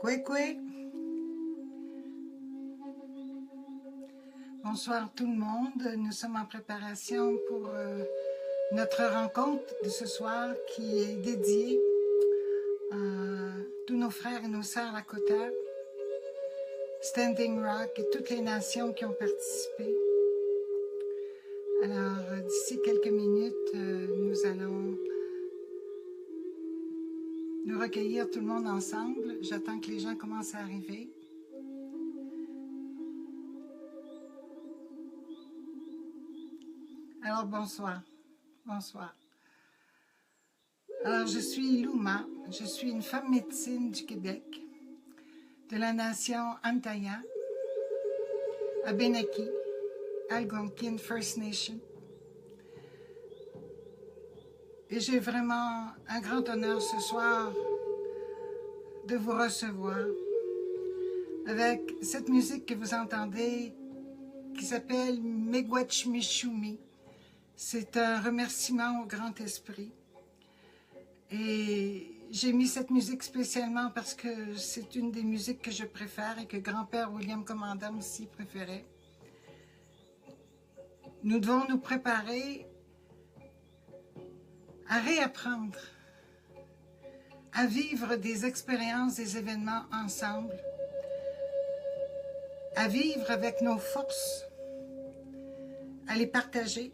Coué. Bonsoir tout le monde. Nous sommes en préparation pour notre rencontre de ce soir qui est dédiée à tous nos frères et nos sœurs Lakota, Standing Rock et toutes les nations qui ont participé. Alors, d'ici quelques minutes, nous allons nous recueillir tout le monde ensemble. J'attends que les gens commencent à arriver. Alors, bonsoir. Bonsoir. Alors, je suis Louma. Je suis une femme médecine du Québec, de la nation Antaya, Abenaki, Algonquin First Nation. Et j'ai vraiment un grand honneur ce soir de vous recevoir avec cette musique que vous entendez qui s'appelle Miigwech Michoumi. C'est un remerciement au Grand Esprit. Et j'ai mis cette musique spécialement parce que c'est une des musiques que je préfère et que grand-père William Commandant aussi préférait. Nous devons nous préparer à réapprendre, à vivre des expériences, des événements ensemble, à vivre avec nos forces, à les partager.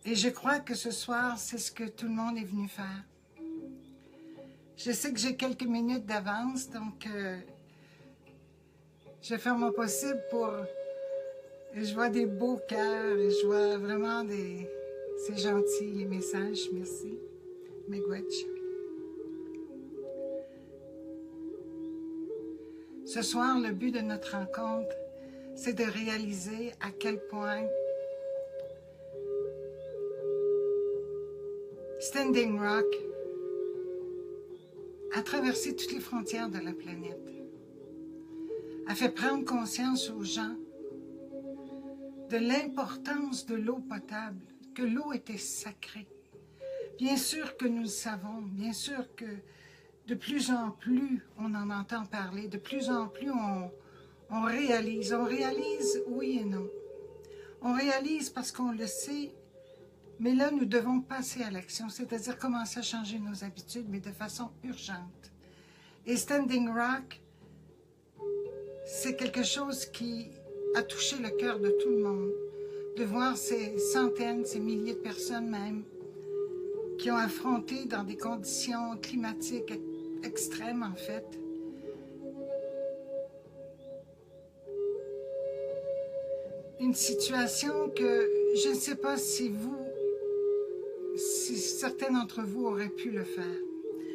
Et je crois que ce soir, c'est ce que tout le monde est venu faire. Je sais que j'ai quelques minutes d'avance, donc je vais faire mon possible pour... Je vois des beaux cœurs, et je vois vraiment des... C'est gentil, les messages, merci. Miigwech. Ce soir, le but de notre rencontre, c'est de réaliser à quel point Standing Rock a traversé toutes les frontières de la planète, a fait prendre conscience aux gens de l'importance de l'eau potable, que l'eau était sacrée. Bien sûr que nous le savons, bien sûr que de plus en plus on en entend parler, de plus en plus on réalise. On réalise oui et non. On réalise parce qu'on le sait, mais là nous devons passer à l'action, c'est-à-dire commencer à changer nos habitudes, mais de façon urgente. Et Standing Rock, c'est quelque chose qui a touché le cœur de tout le monde, de voir ces centaines, ces milliers de personnes même, qui ont affronté dans des conditions climatiques extrêmes en fait, une situation que je ne sais pas si certains d'entre vous auraient pu le faire.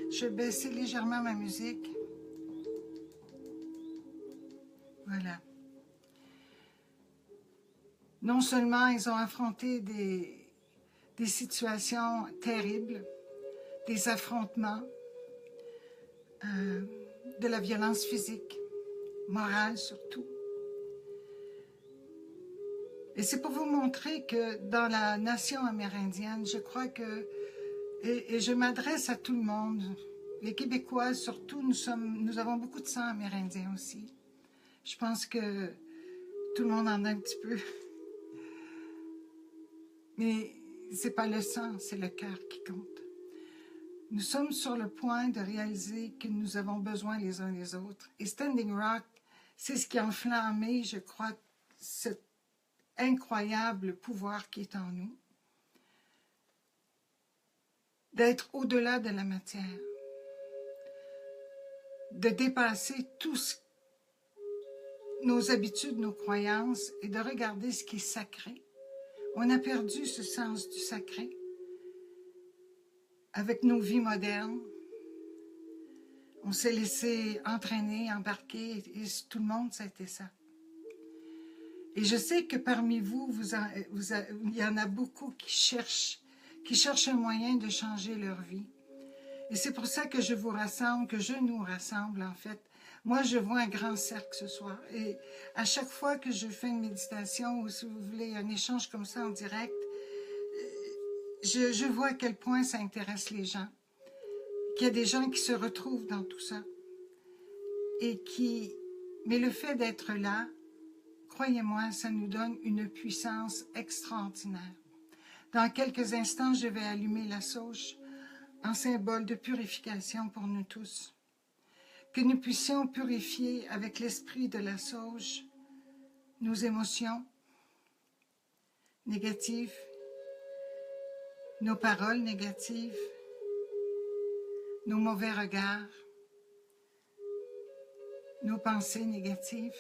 Je vais baisser légèrement ma musique. Voilà. Non seulement ils ont affronté des situations terribles, des affrontements, de la violence physique, morale surtout. Et c'est pour vous montrer que dans la nation amérindienne, je crois que, et je m'adresse à tout le monde, les Québécois surtout, nous avons beaucoup de sang amérindien aussi. Je pense que tout le monde en a un petit peu. Mais c'est pas le sang, c'est le cœur qui compte. Nous sommes sur le point de réaliser que nous avons besoin les uns des autres. Et Standing Rock, c'est ce qui a enflammé, je crois, cet incroyable pouvoir qui est en nous. D'être au-delà de la matière. De dépasser nos habitudes, nos croyances et de regarder ce qui est sacré. On a perdu ce sens du sacré avec nos vies modernes. On s'est laissé entraîner, embarquer, et tout le monde, ça a été ça. Et je sais que parmi vous, il y en a beaucoup qui cherchent un moyen de changer leur vie. Et c'est pour ça que je vous rassemble, que je nous rassemble en fait. Moi, je vois un grand cercle ce soir. Et à chaque fois que je fais une méditation ou si vous voulez un échange comme ça en direct, je vois à quel point ça intéresse les gens. qu'il y a des gens qui se retrouvent dans tout ça. Mais le fait d'être là, croyez-moi, ça nous donne une puissance extraordinaire. Dans quelques instants, je vais allumer la sauge en symbole de purification pour nous tous. Que nous puissions purifier avec l'esprit de la sauge nos émotions négatives, nos paroles négatives, nos mauvais regards, nos pensées négatives,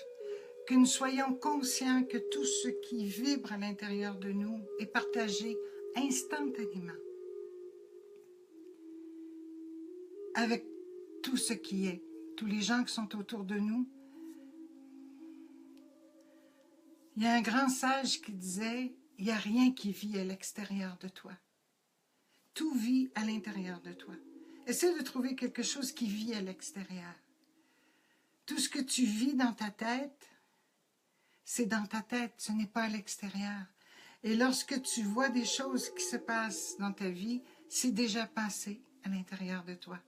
que nous soyons conscients que tout ce qui vibre à l'intérieur de nous est partagé instantanément avec tout ce qui est, tous les gens qui sont autour de nous. Il y a un grand sage qui disait, il n'y a rien qui vit à l'extérieur de toi. Tout vit à l'intérieur de toi. Essaie de trouver quelque chose qui vit à l'extérieur. Tout ce que tu vis dans ta tête, c'est dans ta tête, ce n'est pas à l'extérieur. Et lorsque tu vois des choses qui se passent dans ta vie, c'est déjà passé à l'intérieur de toi.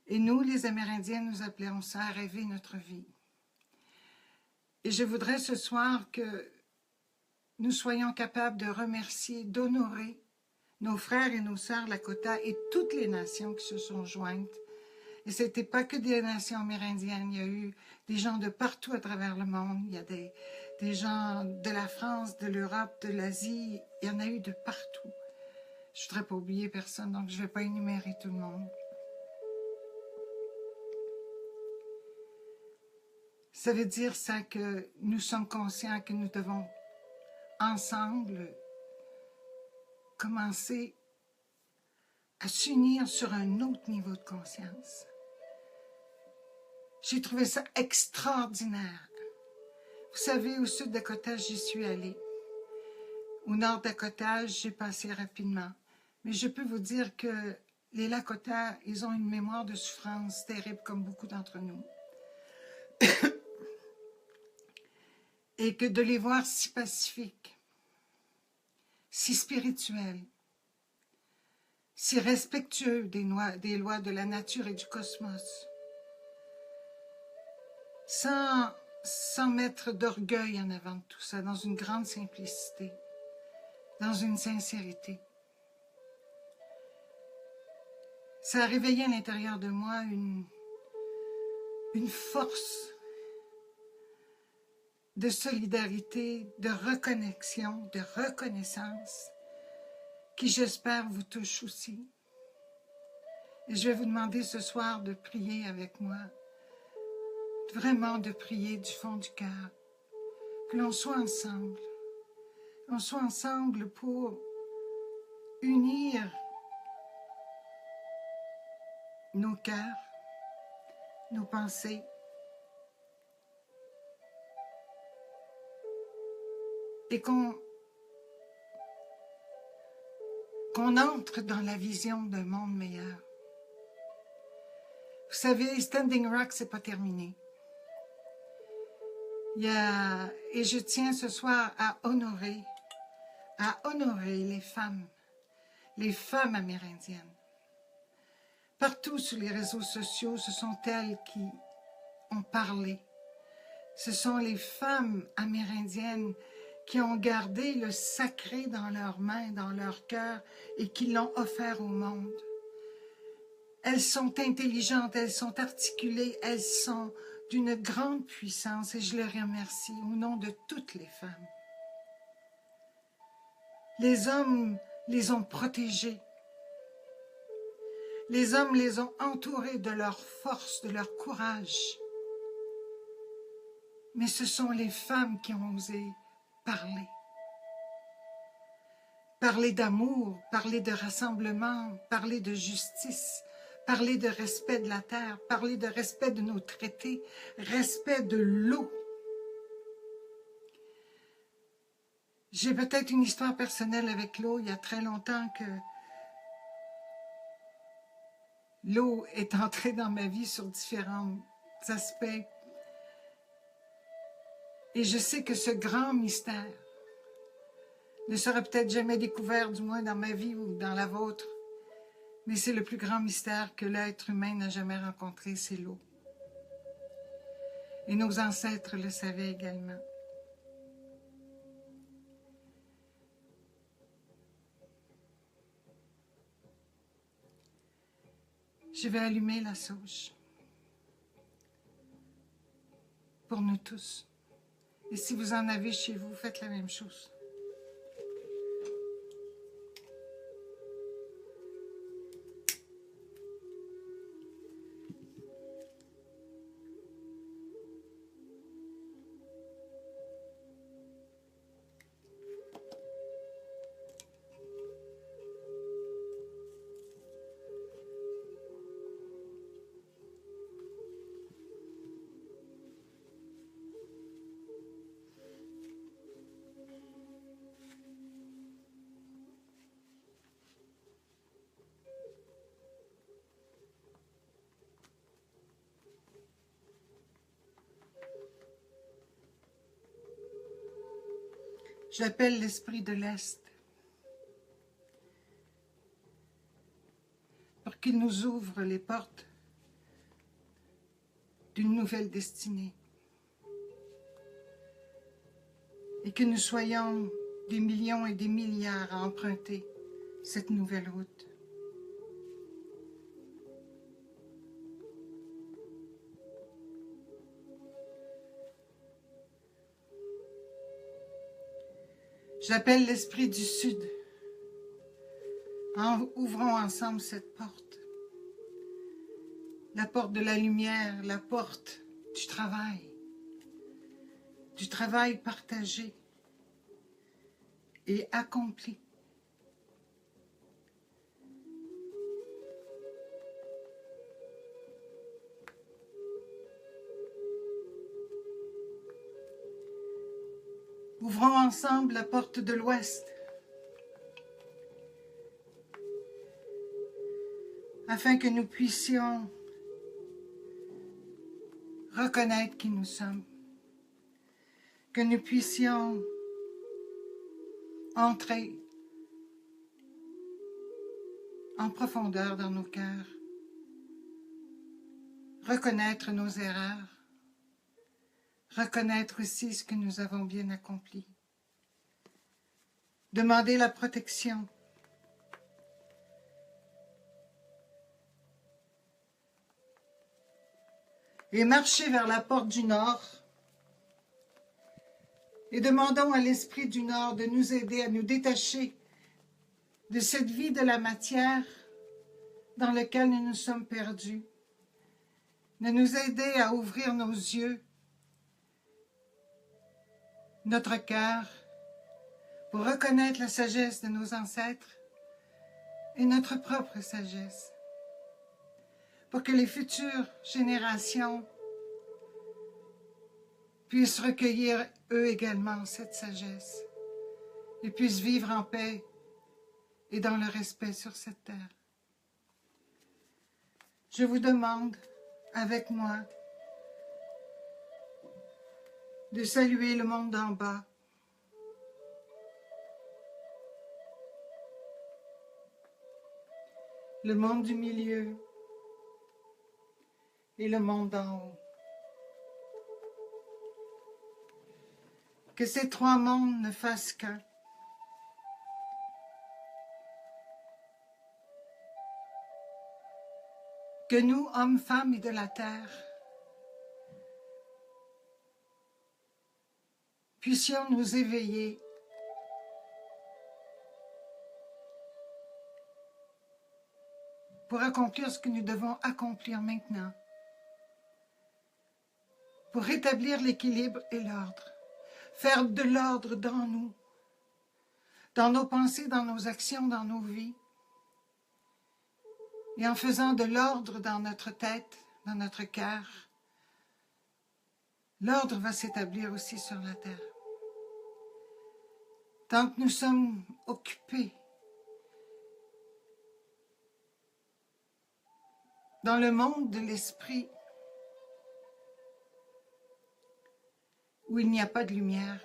Et nous, les Amérindiens, nous appelons ça à rêver notre vie. Et je voudrais ce soir que nous soyons capables de remercier, d'honorer nos frères et nos sœurs Lakota et toutes les nations qui se sont jointes. Et ce n'était pas que des nations amérindiennes, il y a eu des gens de partout à travers le monde, il y a des gens de la France, de l'Europe, de l'Asie, il y en a eu de partout. Je ne voudrais pas oublier personne, donc je ne vais pas énumérer tout le monde. Ça veut dire ça que nous sommes conscients que nous devons ensemble commencer à s'unir sur un autre niveau de conscience. J'ai trouvé ça extraordinaire. Vous savez, au Sud Dakota, j'y suis allée. Au Nord Dakota, j'ai passé rapidement. Mais je peux vous dire que les Lakota, ils ont une mémoire de souffrance terrible comme beaucoup d'entre nous. Et que de les voir si pacifiques, si spirituels, si respectueux des lois de la nature et du cosmos, sans mettre d'orgueil en avant de tout ça, dans une grande simplicité, dans une sincérité. Ça a réveillé à l'intérieur de moi une force de solidarité, de reconnexion, de reconnaissance, qui j'espère vous touche aussi. Et je vais vous demander ce soir de prier avec moi, vraiment de prier du fond du cœur, que l'on soit ensemble pour unir nos cœurs, nos pensées, et qu'on entre dans la vision d'un monde meilleur. Vous savez, Standing Rock, c'est pas terminé. Et je tiens ce soir à honorer les femmes amérindiennes. Partout sur les réseaux sociaux, ce sont elles qui ont parlé. Ce sont les femmes amérindiennes qui ont gardé le sacré dans leurs mains, dans leur cœur, et qui l'ont offert au monde. Elles sont intelligentes, elles sont articulées, elles sont d'une grande puissance, et je les remercie au nom de toutes les femmes. Les hommes les ont protégées. Les hommes les ont entourées de leur force, de leur courage. Mais ce sont les femmes qui ont osé parler. Parler d'amour, parler de rassemblement, parler de justice, parler de respect de la terre, parler de respect de nos traités, respect de l'eau. J'ai peut-être une histoire personnelle avec l'eau. Il y a très longtemps que l'eau est entrée dans ma vie sur différents aspects. Et je sais que ce grand mystère ne sera peut-être jamais découvert, du moins dans ma vie ou dans la vôtre. Mais c'est le plus grand mystère que l'être humain n'a jamais rencontré, c'est l'eau. Et nos ancêtres le savaient également. Je vais allumer la sauge pour nous tous. Et si vous en avez chez vous, faites la même chose. J'appelle l'esprit de l'Est pour qu'il nous ouvre les portes d'une nouvelle destinée et que nous soyons des millions et des milliards à emprunter cette nouvelle route. J'appelle l'esprit du Sud. Ouvrons ensemble cette porte. La porte de la lumière, la porte du travail partagé et accompli. Ouvrons ensemble la porte de l'Ouest afin que nous puissions reconnaître qui nous sommes, que nous puissions entrer en profondeur dans nos cœurs, reconnaître nos erreurs, reconnaître aussi ce que nous avons bien accompli, demander la protection, et marcher vers la porte du Nord et demandons à l'Esprit du Nord de nous aider à nous détacher de cette vie de la matière dans laquelle nous nous sommes perdus, de nous aider à ouvrir nos yeux, notre cœur, pour reconnaître la sagesse de nos ancêtres et notre propre sagesse, pour que les futures générations puissent recueillir eux également cette sagesse et puissent vivre en paix et dans le respect sur cette terre. Je vous demande, avec moi, de saluer le monde d'en bas, le monde du milieu et le monde d'en haut. Que ces trois mondes ne fassent qu'un. Que nous, hommes, femmes et de la terre, puissions nous éveiller pour accomplir ce que nous devons accomplir maintenant, pour rétablir l'équilibre et l'ordre, faire de l'ordre dans nous, dans nos pensées, dans nos actions, dans nos vies, et en faisant de l'ordre dans notre tête, dans notre cœur, l'ordre va s'établir aussi sur la terre. Tant que nous sommes occupés dans le monde de l'esprit, où il n'y a pas de lumière,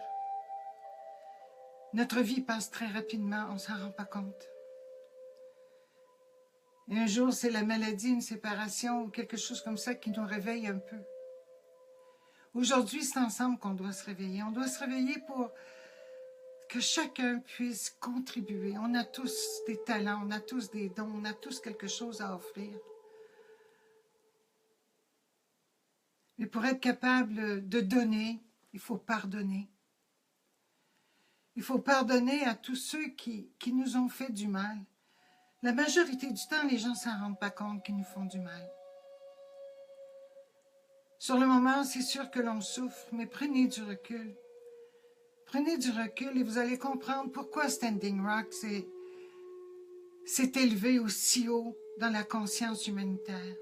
notre vie passe très rapidement, on ne s'en rend pas compte. Et un jour, c'est la maladie, une séparation ou quelque chose comme ça qui nous réveille un peu. Aujourd'hui, c'est ensemble qu'on doit se réveiller. On doit se réveiller pour que chacun puisse contribuer. On a tous des talents, on a tous des dons, on a tous quelque chose à offrir. Mais pour être capable de donner, il faut pardonner. Il faut pardonner à tous ceux qui nous ont fait du mal. La majorité du temps, les gens ne s'en rendent pas compte qu'ils nous font du mal. Sur le moment, c'est sûr que l'on souffre, mais prenez du recul. Prenez du recul et vous allez comprendre pourquoi Standing Rock s'est élevé aussi haut dans la conscience humanitaire.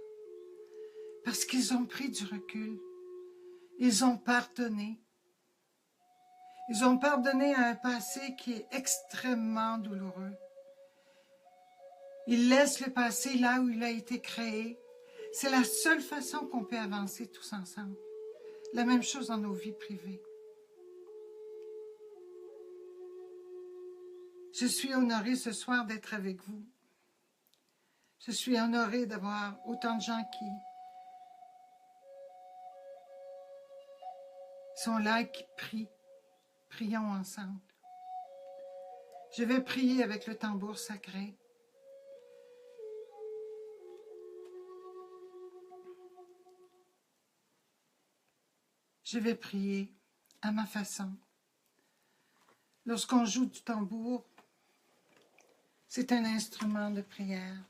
Parce qu'ils ont pris du recul. Ils ont pardonné. Ils ont pardonné à un passé qui est extrêmement douloureux. Ils laissent le passé là où il a été créé. C'est la seule façon qu'on peut avancer tous ensemble. La même chose dans nos vies privées. Je suis honorée ce soir d'être avec vous. Je suis honorée d'avoir autant de gens qui sont là et qui prient. Prions ensemble. Je vais prier avec le tambour sacré. Je vais prier à ma façon. Lorsqu'on joue du tambour, c'est un instrument de prière.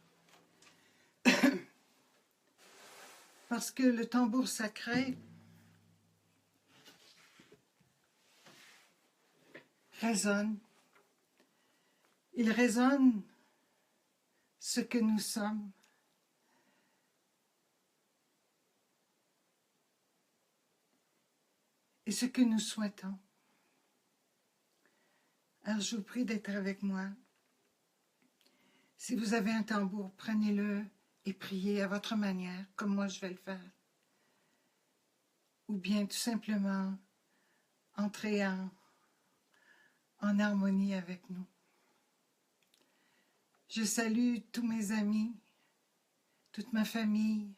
Parce que le tambour sacré résonne. Il résonne ce que nous sommes. Et ce que nous souhaitons. Alors je vous prie d'être avec moi. Si vous avez un tambour, prenez-le et priez à votre manière, comme moi je vais le faire. Ou bien tout simplement entrez en harmonie avec nous. Je salue tous mes amis, toute ma famille,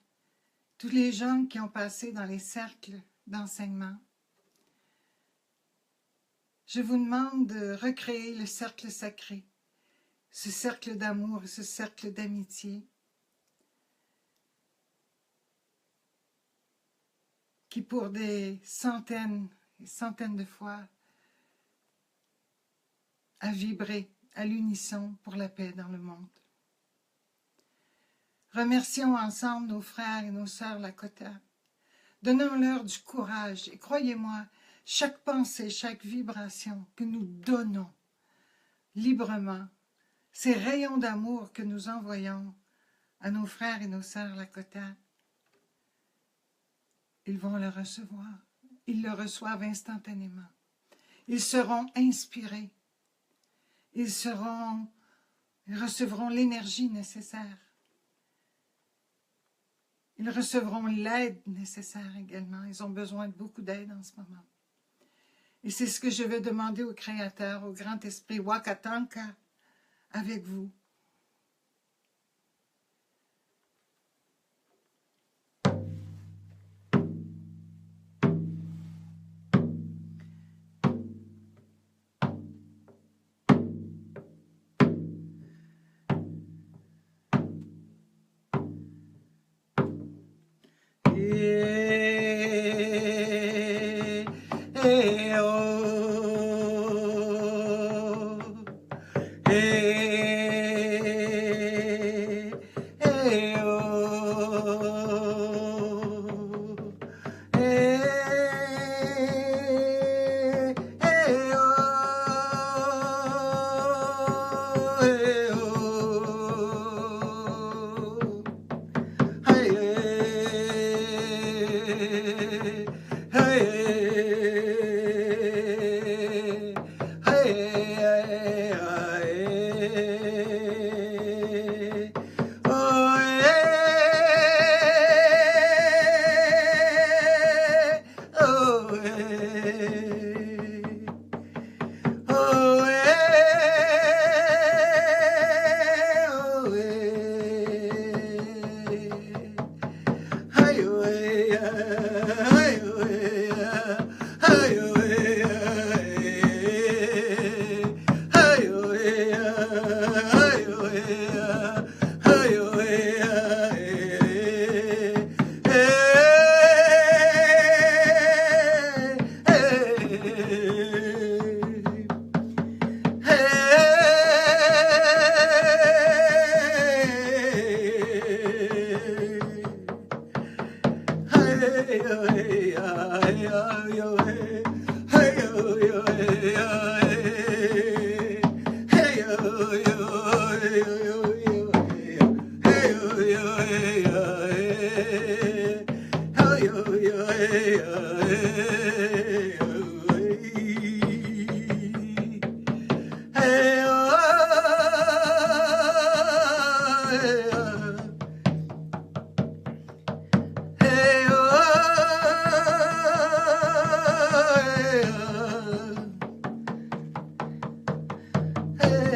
tous les gens qui ont passé dans les cercles d'enseignement. Je vous demande de recréer le cercle sacré, ce cercle d'amour et ce cercle d'amitié qui pour des centaines et centaines de fois a vibré à l'unisson pour la paix dans le monde. Remercions ensemble nos frères et nos sœurs Lakota. Donnons-leur du courage et croyez-moi, chaque pensée, chaque vibration que nous donnons librement, ces rayons d'amour que nous envoyons à nos frères et nos sœurs Lakota, ils vont le recevoir. Ils le reçoivent instantanément. Ils seront inspirés. Ils recevront l'énergie nécessaire. Ils recevront l'aide nécessaire également. Ils ont besoin de beaucoup d'aide en ce moment. Et c'est ce que je vais demander au Créateur, au Grand Esprit Wakatanka, avec vous.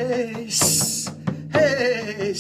hey, hey,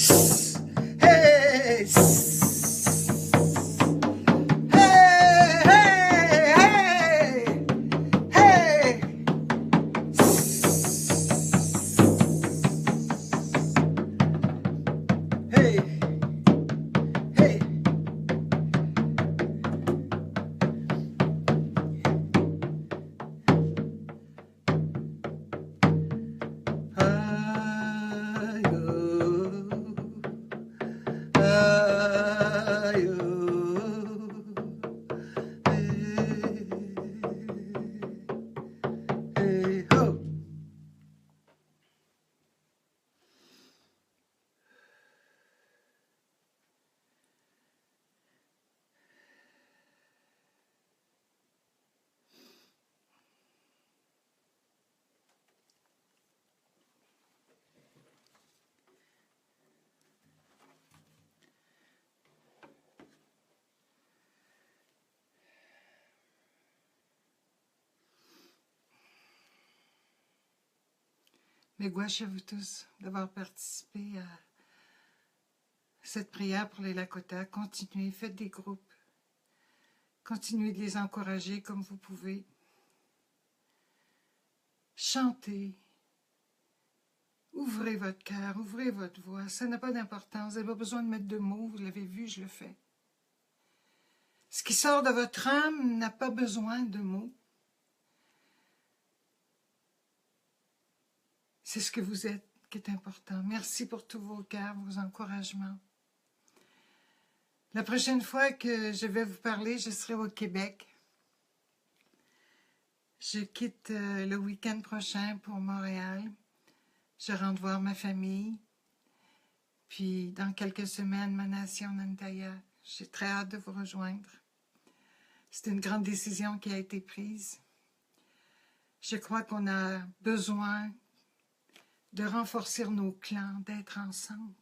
Miigwech à vous tous d'avoir participé à cette prière pour les Lakota. Continuez, faites des groupes. Continuez de les encourager comme vous pouvez. Chantez. Ouvrez votre cœur, ouvrez votre voix. Ça n'a pas d'importance. Vous n'avez pas besoin de mettre de mots. Vous l'avez vu, je le fais. Ce qui sort de votre âme n'a pas besoin de mots. C'est ce que vous êtes qui est important. Merci pour tous vos cœurs, vos encouragements. La prochaine fois que je vais vous parler, je serai au Québec. Je quitte le week-end prochain pour Montréal. Je rentre voir ma famille. Puis, dans quelques semaines, ma nation Nantaya. J'ai très hâte de vous rejoindre. C'est une grande décision qui a été prise. Je crois qu'on a besoin de renforcer nos clans, d'être ensemble.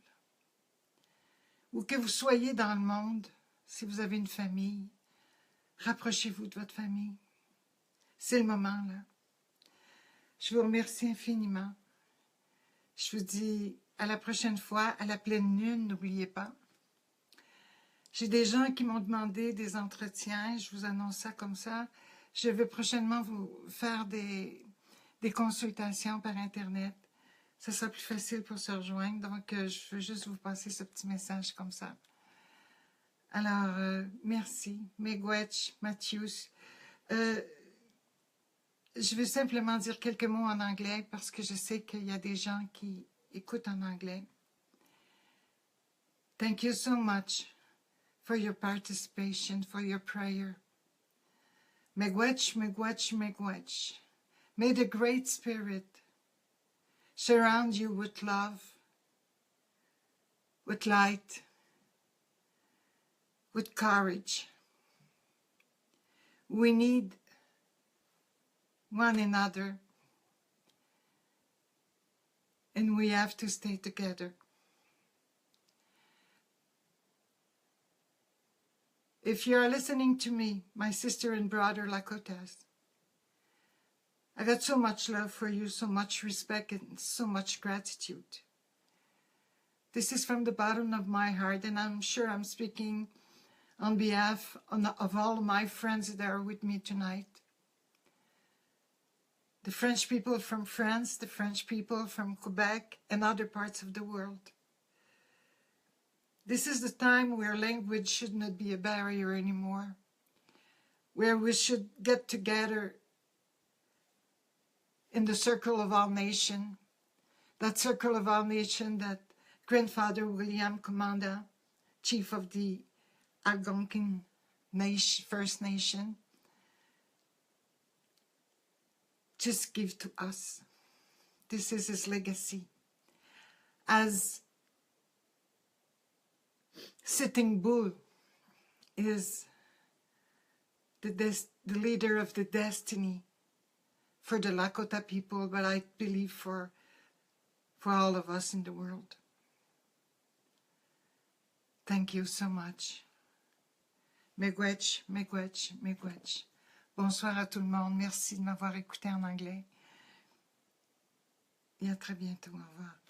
Où que vous soyez dans le monde, si vous avez une famille, rapprochez-vous de votre famille. C'est le moment, là. Je vous remercie infiniment. Je vous dis à la prochaine fois, à la pleine lune, n'oubliez pas. J'ai des gens qui m'ont demandé des entretiens, je vous annonce ça comme ça. Je vais prochainement vous faire des consultations par Internet. Ça sera plus facile pour se rejoindre, donc je veux juste vous passer ce petit message comme ça. Alors, merci. Miigwech, Matthews. Je vais simplement dire quelques mots en anglais parce que je sais qu'il y a des gens qui écoutent en anglais. Thank you so much for your participation, for your prayer. Miigwech, miigwech, miigwech. May the Great Spirit surround you with love, with light, with courage. We need one another, and we have to stay together. If you are listening to me, my sister and brother Lakotas, I got so much love for you, so much respect, and so much gratitude. This is from the bottom of my heart, and I'm sure I'm speaking on behalf of all my friends that are with me tonight. The French people from France, the French people from Quebec, and other parts of the world. This is the time where language should not be a barrier anymore, where we should get together in the circle of all nations, that circle of all nations that Grandfather William Commanda, chief of the Algonquin First Nation, just give to us. This is his legacy. As Sitting Bull is the leader of the destiny for the Lakota people, but I believe for all of us in the world. Thank you so much. Miigwech, miigwech, miigwech. Bonsoir à tout le monde. Merci de m'avoir écouté en anglais. et à très bientôt. Au revoir.